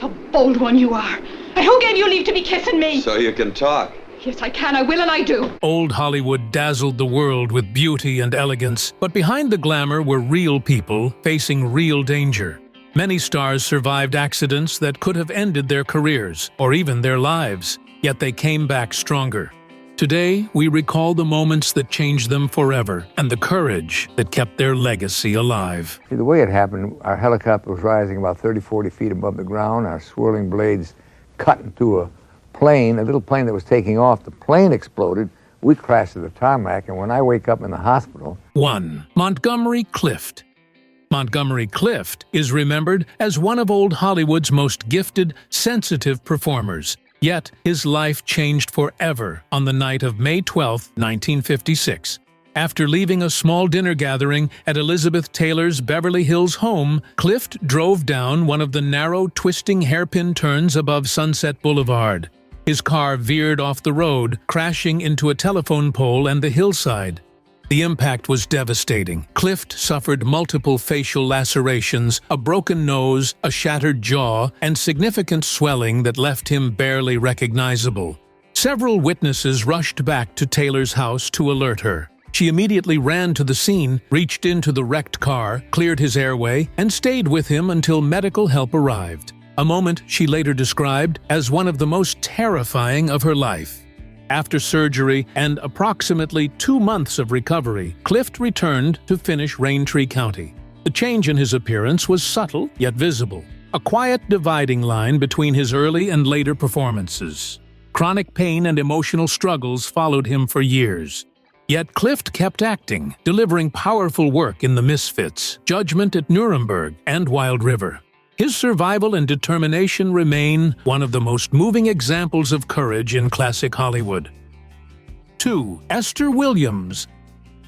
A bold one you are. And who gave you leave to be kissing me? So you can talk. Yes, I can, I will, and I do. Old Hollywood dazzled the world with beauty and elegance, but behind the glamour were real people facing real danger. Many stars survived accidents that could have ended their careers, or even their lives, yet they came back stronger. Today, we recall the moments that changed them forever, and the courage that kept their legacy alive. See, the way it happened, our helicopter was rising about 30, 40 feet above the ground. Our swirling blades cut into a plane, a little plane that was taking off. The plane exploded. We crashed to the tarmac, and when I wake up in the hospital... 1. Montgomery Clift. Montgomery Clift is remembered as one of old Hollywood's most gifted, sensitive performers. Yet, his life changed forever on the night of May 12, 1956. After leaving a small dinner gathering at Elizabeth Taylor's Beverly Hills home, Clift drove down one of the narrow, twisting hairpin turns above Sunset Boulevard. His car veered off the road, crashing into a telephone pole and the hillside. The impact was devastating. Clift suffered multiple facial lacerations, a broken nose, a shattered jaw, and significant swelling that left him barely recognizable. Several witnesses rushed back to Taylor's house to alert her. She immediately ran to the scene, reached into the wrecked car, cleared his airway, and stayed with him until medical help arrived. A moment she later described as one of the most terrifying of her life. After surgery and approximately 2 months of recovery, Clift returned to finish Raintree County. The change in his appearance was subtle yet visible, a quiet dividing line between his early and later performances. Chronic pain and emotional struggles followed him for years. Yet Clift kept acting, delivering powerful work in The Misfits, Judgment at Nuremberg, and Wild River. His survival and determination remain one of the most moving examples of courage in classic Hollywood. 2. Esther Williams.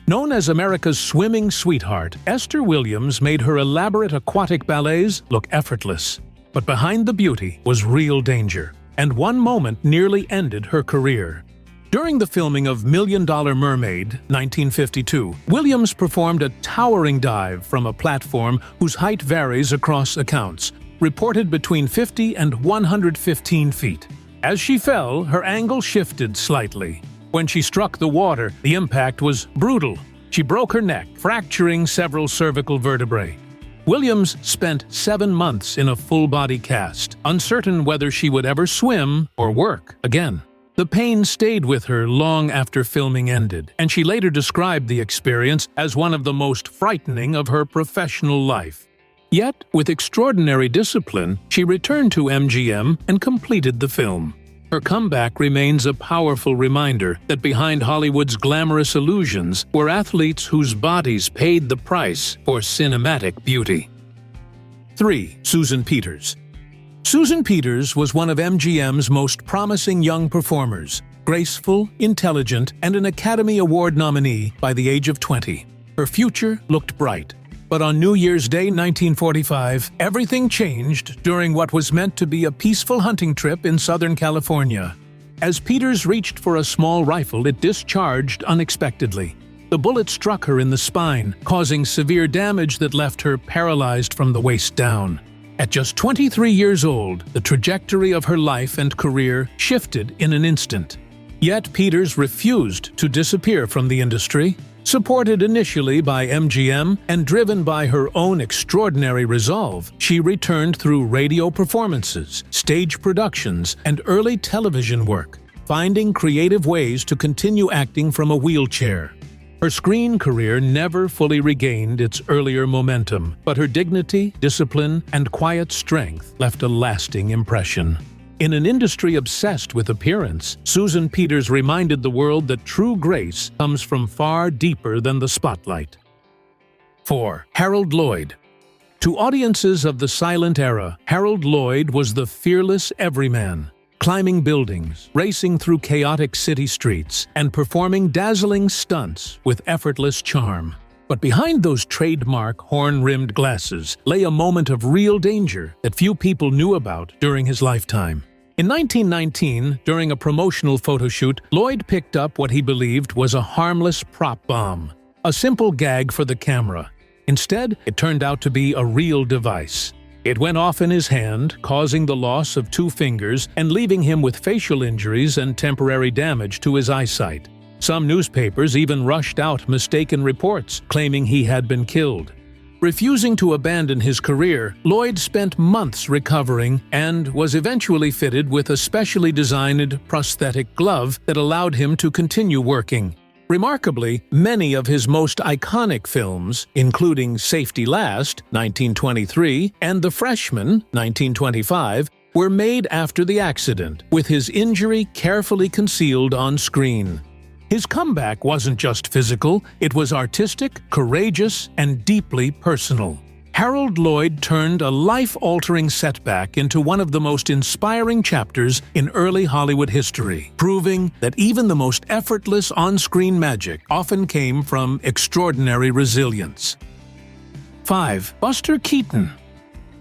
Known as America's swimming sweetheart, Esther Williams made her elaborate aquatic ballets look effortless. But behind the beauty was real danger, and one moment nearly ended her career. During the filming of $1 Million Mermaid, 1952, Williams performed a towering dive from a platform whose height varies across accounts, reported between 50 and 115 feet. As she fell, her angle shifted slightly. When she struck the water, the impact was brutal. She broke her neck, fracturing several cervical vertebrae. Williams spent 7 months in a full-body cast, uncertain whether she would ever swim or work again. The pain stayed with her long after filming ended, and she later described the experience as one of the most frightening of her professional life. Yet, with extraordinary discipline, she returned to MGM and completed the film. Her comeback remains a powerful reminder that behind Hollywood's glamorous illusions were athletes whose bodies paid the price for cinematic beauty. 3. Susan Peters. Susan Peters was one of MGM's most promising young performers, graceful, intelligent, and an Academy Award nominee by the age of 20. Her future looked bright. But on New Year's Day 1945, everything changed during what was meant to be a peaceful hunting trip in Southern California. As Peters reached for a small rifle, it discharged unexpectedly. The bullet struck her in the spine, causing severe damage that left her paralyzed from the waist down. At just 23 years old, the trajectory of her life and career shifted in an instant. Yet Peters refused to disappear from the industry. Supported initially by MGM and driven by her own extraordinary resolve, she returned through radio performances, stage productions, and early television work, finding creative ways to continue acting from a wheelchair. Her screen career never fully regained its earlier momentum, but her dignity, discipline, and quiet strength left a lasting impression. In an industry obsessed with appearance, Susan Peters reminded the world that true grace comes from far deeper than the spotlight. 4. Harold Lloyd. To audiences of the silent era, Harold Lloyd was the fearless everyman, climbing buildings, racing through chaotic city streets, and performing dazzling stunts with effortless charm. But behind those trademark horn-rimmed glasses lay a moment of real danger that few people knew about during his lifetime. In 1919, during a promotional photo shoot, Lloyd picked up what he believed was a harmless prop bomb, a simple gag for the camera. Instead, it turned out to be a real device. It went off in his hand, causing the loss of 2 fingers and leaving him with facial injuries and temporary damage to his eyesight. Some newspapers even rushed out mistaken reports, claiming he had been killed. Refusing to abandon his career, Lloyd spent months recovering and was eventually fitted with a specially designed prosthetic glove that allowed him to continue working. Remarkably, many of his most iconic films, including Safety Last, 1923, and The Freshman, 1925, were made after the accident, with his injury carefully concealed on screen. His comeback wasn't just physical, it was artistic, courageous, and deeply personal. Harold Lloyd turned a life-altering setback into one of the most inspiring chapters in early Hollywood history, proving that even the most effortless on-screen magic often came from extraordinary resilience. 5. Buster Keaton.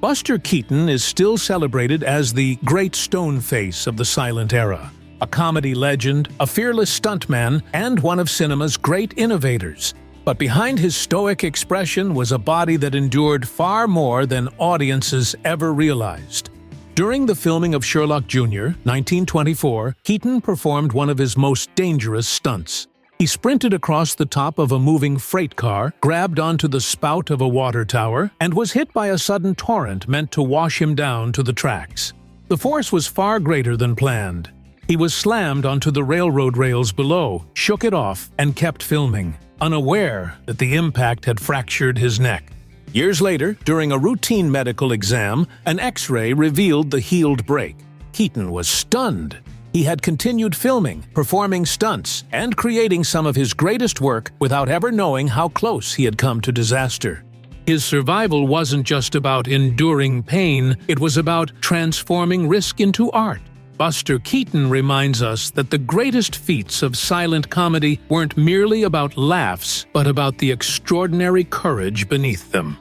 Buster Keaton is still celebrated as the great stone face of the silent era. A comedy legend, a fearless stuntman, and one of cinema's great innovators. But behind his stoic expression was a body that endured far more than audiences ever realized. During the filming of Sherlock Jr., 1924, Keaton performed one of his most dangerous stunts. He sprinted across the top of a moving freight car, grabbed onto the spout of a water tower, and was hit by a sudden torrent meant to wash him down to the tracks. The force was far greater than planned. He was slammed onto the railroad rails below, shook it off, and kept filming, unaware that the impact had fractured his neck. Years later, during a routine medical exam, an X-ray revealed the healed break. Keaton was stunned. He had continued filming, performing stunts, and creating some of his greatest work without ever knowing how close he had come to disaster. His survival wasn't just about enduring pain, it was about transforming risk into art. Buster Keaton reminds us that the greatest feats of silent comedy weren't merely about laughs, but about the extraordinary courage beneath them.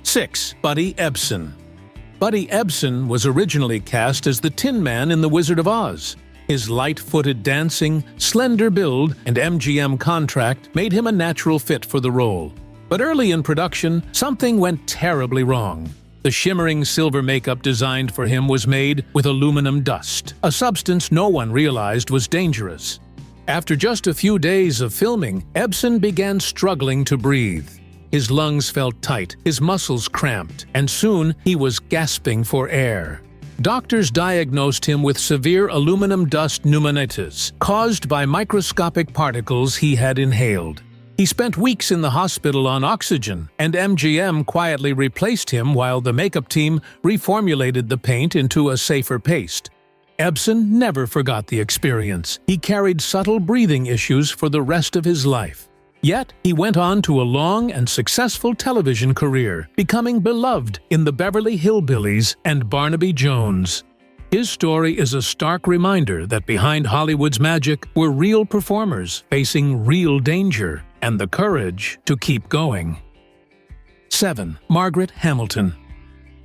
6. Buddy Ebsen. Buddy Ebsen was originally cast as the Tin Man in The Wizard of Oz. His light-footed dancing, slender build, and MGM contract made him a natural fit for the role. But early in production, something went terribly wrong. The shimmering silver makeup designed for him was made with aluminum dust, a substance no one realized was dangerous. After just a few days of filming, Ebsen began struggling to breathe. His lungs felt tight, his muscles cramped, and soon he was gasping for air. Doctors diagnosed him with severe aluminum dust pneumonitis, caused by microscopic particles he had inhaled. He spent weeks in the hospital on oxygen, and MGM quietly replaced him while the makeup team reformulated the paint into a safer paste. Ebsen never forgot the experience. He carried subtle breathing issues for the rest of his life. Yet, he went on to a long and successful television career, becoming beloved in The Beverly Hillbillies and Barnaby Jones. His story is a stark reminder that behind Hollywood's magic were real performers facing real danger and the courage to keep going. 7. Margaret Hamilton.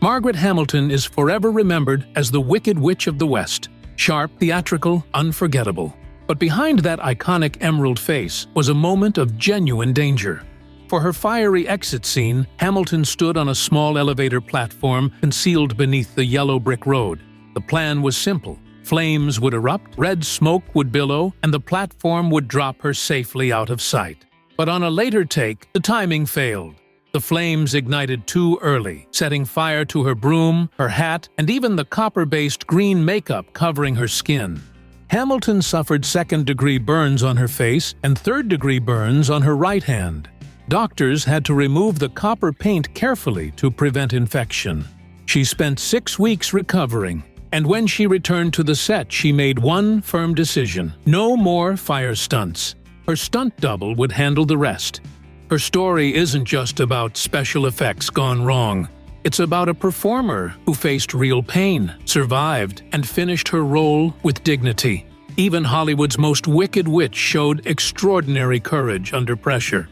Margaret Hamilton is forever remembered as the Wicked Witch of the West, sharp, theatrical, unforgettable. But behind that iconic emerald face was a moment of genuine danger. For her fiery exit scene, Hamilton stood on a small elevator platform concealed beneath the yellow brick road. The plan was simple. Flames would erupt, red smoke would billow, and the platform would drop her safely out of sight. But on a later take, the timing failed. The flames ignited too early, setting fire to her broom, her hat, and even the copper-based green makeup covering her skin. Hamilton suffered second-degree burns on her face and third-degree burns on her right hand. Doctors had to remove the copper paint carefully to prevent infection. She spent 6 weeks recovering, and when she returned to the set, she made one firm decision: no more fire stunts. Her stunt double would handle the rest. Her story isn't just about special effects gone wrong. It's about a performer who faced real pain, survived, and finished her role with dignity. Even Hollywood's most wicked witch showed extraordinary courage under pressure.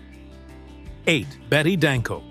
8. Betty Danko.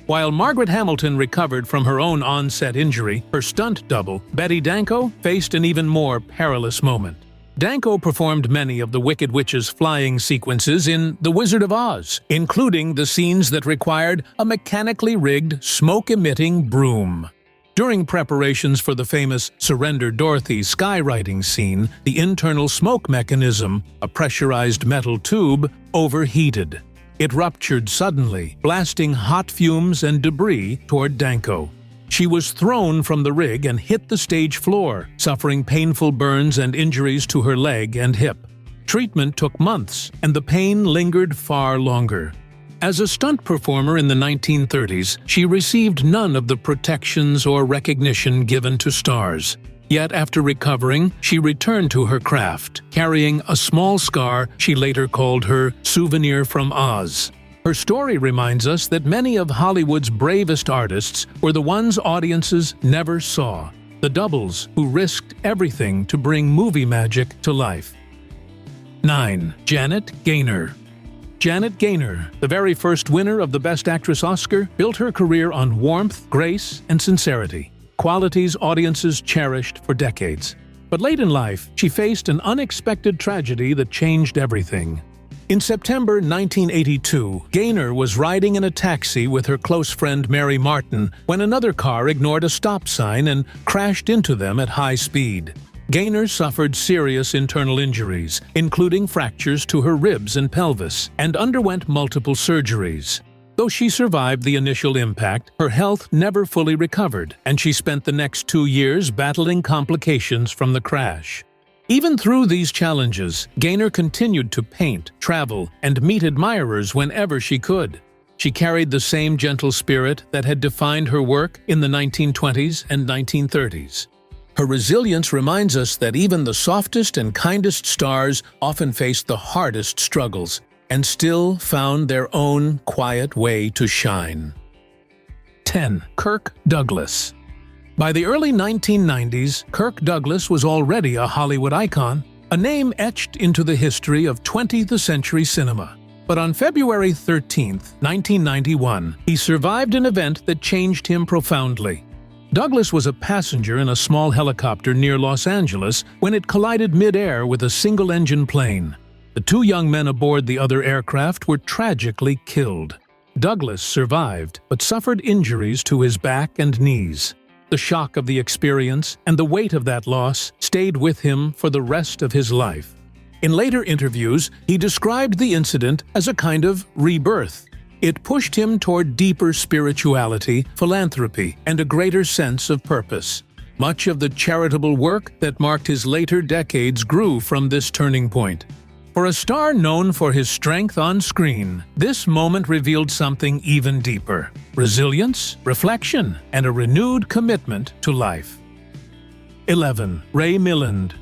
While Margaret Hamilton recovered from her own onset injury, her stunt double, Betty Danko, faced an even more perilous moment. Danko performed many of the Wicked Witch's flying sequences in The Wizard of Oz, including the scenes that required a mechanically rigged, smoke-emitting broom. During preparations for the famous Surrender Dorothy skywriting scene, the internal smoke mechanism, a pressurized metal tube, overheated. It ruptured suddenly, blasting hot fumes and debris toward Danko. She was thrown from the rig and hit the stage floor, suffering painful burns and injuries to her leg and hip. Treatment took months, and the pain lingered far longer. As a stunt performer in the 1930s, she received none of the protections or recognition given to stars. Yet after recovering, she returned to her craft, carrying a small scar she later called her souvenir from Oz. Her story reminds us that many of Hollywood's bravest artists were the ones audiences never saw, the doubles who risked everything to bring movie magic to life. 9. Janet Gaynor. Janet Gaynor, the very first winner of the Best Actress Oscar, built her career on warmth, grace, and sincerity, qualities audiences cherished for decades. But late in life, she faced an unexpected tragedy that changed everything. In September 1982, Gaynor was riding in a taxi with her close friend Mary Martin when another car ignored a stop sign and crashed into them at high speed. Gaynor suffered serious internal injuries, including fractures to her ribs and pelvis, and underwent multiple surgeries. Though she survived the initial impact, her health never fully recovered, and she spent the next 2 years battling complications from the crash. Even through these challenges, Gaynor continued to paint, travel, and meet admirers whenever she could. She carried the same gentle spirit that had defined her work in the 1920s and 1930s. Her resilience reminds us that even the softest and kindest stars often faced the hardest struggles and still found their own quiet way to shine. 10. Kirk Douglas. By the early 1990s, Kirk Douglas was already a Hollywood icon, a name etched into the history of 20th century cinema. But on February 13, 1991, he survived an event that changed him profoundly. Douglas was a passenger in a small helicopter near Los Angeles when it collided mid-air with a single-engine plane. The 2 young men aboard the other aircraft were tragically killed. Douglas survived, but suffered injuries to his back and knees. The shock of the experience and the weight of that loss stayed with him for the rest of his life. In later interviews, he described the incident as a kind of rebirth. It pushed him toward deeper spirituality, philanthropy, and a greater sense of purpose. Much of the charitable work that marked his later decades grew from this turning point. For a star known for his strength on screen, this moment revealed something even deeper: resilience, reflection, and a renewed commitment to life. 11. Ray Milland.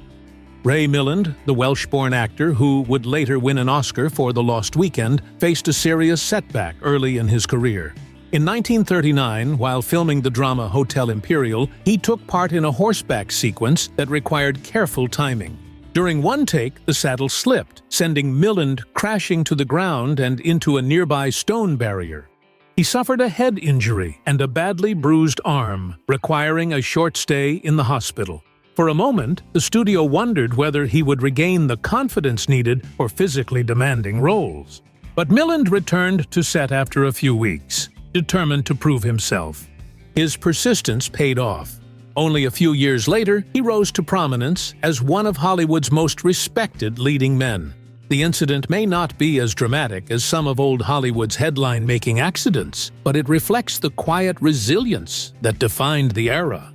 Ray Milland, the Welsh-born actor who would later win an Oscar for The Lost Weekend, faced a serious setback early in his career. In 1939, while filming the drama Hotel Imperial, he took part in a horseback sequence that required careful timing. During one take, the saddle slipped, sending Milland crashing to the ground and into a nearby stone barrier. He suffered a head injury and a badly bruised arm, requiring a short stay in the hospital. For a moment, the studio wondered whether he would regain the confidence needed for physically demanding roles. But Milland returned to set after a few weeks, determined to prove himself. His persistence paid off. Only a few years later, he rose to prominence as one of Hollywood's most respected leading men. The incident may not be as dramatic as some of old Hollywood's headline-making accidents, but it reflects the quiet resilience that defined the era.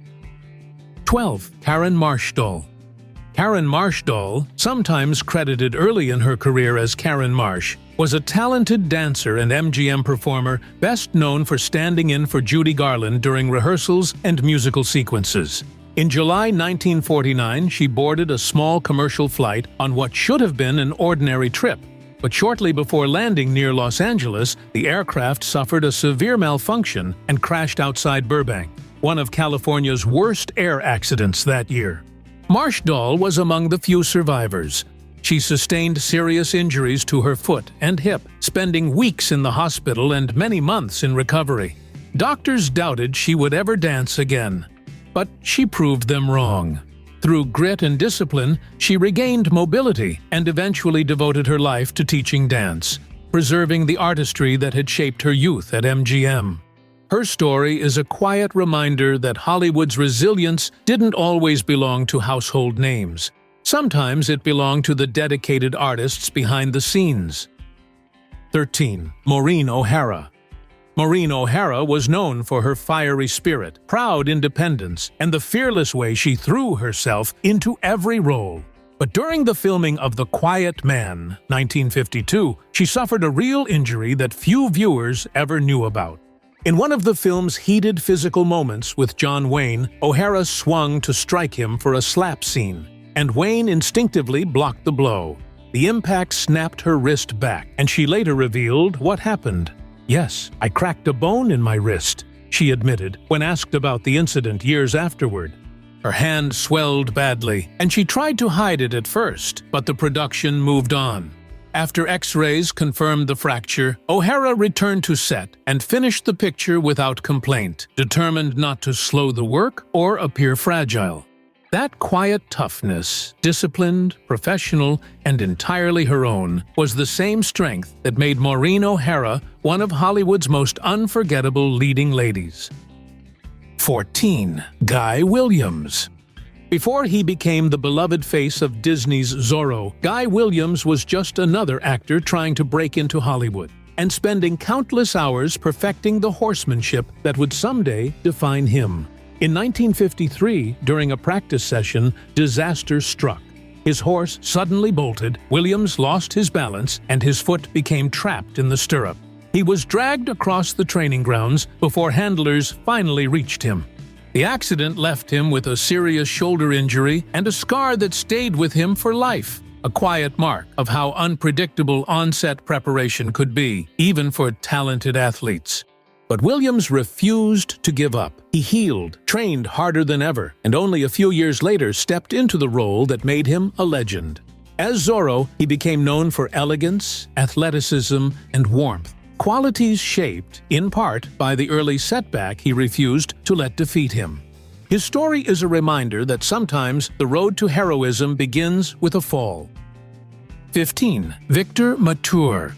12. Caren Marshall. Caren Marshall, sometimes credited early in her career as Karen Marsh, was a talented dancer and MGM performer best known for standing in for Judy Garland during rehearsals and musical sequences. In July 1949, she boarded a small commercial flight on what should have been an ordinary trip. But shortly before landing near Los Angeles, the aircraft suffered a severe malfunction and crashed outside Burbank, one of California's worst air accidents that year. Marshall was among the few survivors. She sustained serious injuries to her foot and hip, spending weeks in the hospital and many months in recovery. Doctors doubted she would ever dance again, but she proved them wrong. Through grit and discipline, she regained mobility and eventually devoted her life to teaching dance, preserving the artistry that had shaped her youth at MGM. Her story is a quiet reminder that Hollywood's resilience didn't always belong to household names. Sometimes it belonged to the dedicated artists behind the scenes. 13. Maureen O'Hara. Maureen O'Hara was known for her fiery spirit, proud independence, and the fearless way she threw herself into every role. But during the filming of The Quiet Man, 1952, she suffered a real injury that few viewers ever knew about. In one of the film's heated physical moments with John Wayne, O'Hara swung to strike him for a slap scene, and Wayne instinctively blocked the blow. The impact snapped her wrist back, and she later revealed what happened. "Yes, I cracked a bone in my wrist," she admitted when asked about the incident years afterward. Her hand swelled badly, and she tried to hide it at first, but the production moved on. After X-rays confirmed the fracture, O'Hara returned to set and finished the picture without complaint, determined not to slow the work or appear fragile. That quiet toughness, disciplined, professional, and entirely her own, was the same strength that made Maureen O'Hara one of Hollywood's most unforgettable leading ladies. 14. Guy Williams. Before he became the beloved face of Disney's Zorro, Guy Williams was just another actor trying to break into Hollywood and spending countless hours perfecting the horsemanship that would someday define him. In 1953, during a practice session, disaster struck. His horse suddenly bolted, Williams lost his balance, and his foot became trapped in the stirrup. He was dragged across the training grounds before handlers finally reached him. The accident left him with a serious shoulder injury and a scar that stayed with him for life, a quiet mark of how unpredictable on-set preparation could be, even for talented athletes. But Williams refused to give up. He healed, trained harder than ever, and only a few years later stepped into the role that made him a legend. As Zorro, he became known for elegance, athleticism, and warmth, qualities shaped, in part, by the early setback he refused to let defeat him. His story is a reminder that sometimes the road to heroism begins with a fall. 15. Victor Mature.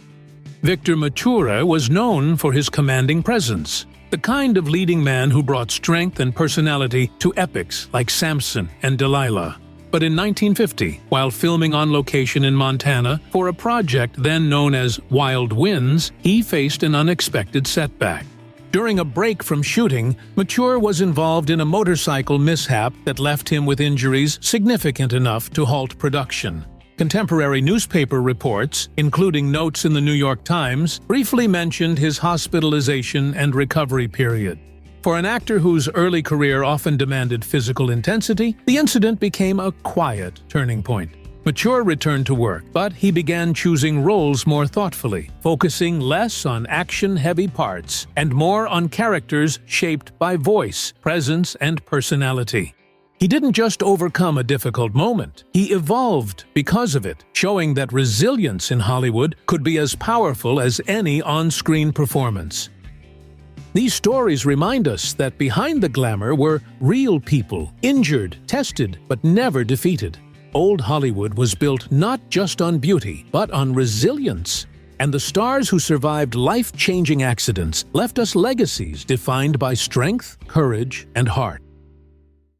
Victor Mature was known for his commanding presence, the kind of leading man who brought strength and personality to epics like Samson and Delilah. But in 1950, while filming on location in Montana for a project then known as Wild Winds, he faced an unexpected setback. During a break from shooting, Mature was involved in a motorcycle mishap that left him with injuries significant enough to halt production. Contemporary newspaper reports, including notes in the New York Times, briefly mentioned his hospitalization and recovery period. For an actor whose early career often demanded physical intensity, the incident became a quiet turning point. Mature returned to work, but he began choosing roles more thoughtfully, focusing less on action-heavy parts and more on characters shaped by voice, presence, and personality. He didn't just overcome a difficult moment, he evolved because of it, showing that resilience in Hollywood could be as powerful as any on-screen performance. These stories remind us that behind the glamour were real people, injured, tested, but never defeated. Old Hollywood was built not just on beauty, but on resilience. And the stars who survived life-changing accidents left us legacies defined by strength, courage, and heart.